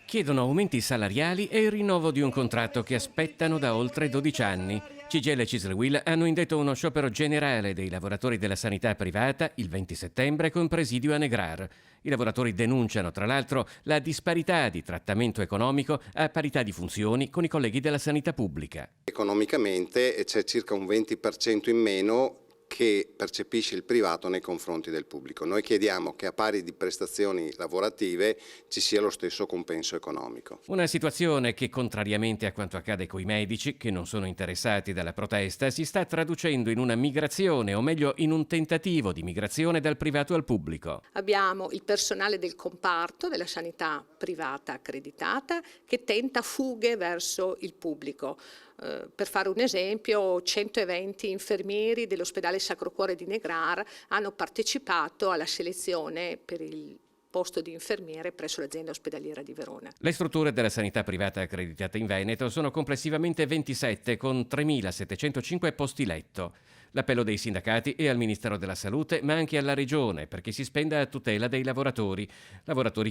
Chiedono aumenti salariali e il rinnovo di un contratto che aspettano da oltre 12 anni. CGIL e CISL-UIL hanno indetto uno sciopero generale dei lavoratori della sanità privata il 20 settembre con presidio a Negrar. I lavoratori denunciano, tra l'altro, la disparità di trattamento economico a parità di funzioni con i colleghi della sanità pubblica. Economicamente c'è circa un 20% in meno che percepisce il privato nei confronti del pubblico. Noi chiediamo che a pari di prestazioni lavorative ci sia lo stesso compenso economico. Una situazione che, contrariamente a quanto accade coi medici, che non sono interessati dalla protesta, si sta traducendo in una migrazione, o meglio in un tentativo di migrazione dal privato al pubblico. Abbiamo il personale del comparto della sanità privata accreditata che tenta fughe verso il pubblico. Per fare un esempio, 120 infermieri dell'ospedale Sacro Cuore di Negrar hanno partecipato alla selezione per il posto di infermiere presso l'azienda ospedaliera di Verona. Le strutture della sanità privata accreditate in Veneto sono complessivamente 27 con 3.705 posti letto. L'appello dei sindacati è al Ministero della Salute, ma anche alla Regione, perché si spenda a tutela dei lavoratori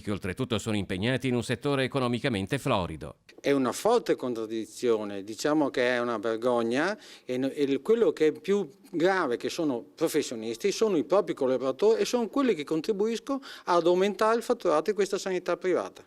che oltretutto sono impegnati in un settore economicamente florido. È una forte contraddizione, diciamo che è una vergogna e quello che è più grave che sono professionisti, sono i propri collaboratori e sono quelli che contribuiscono ad aumentare il fatturato di questa sanità privata.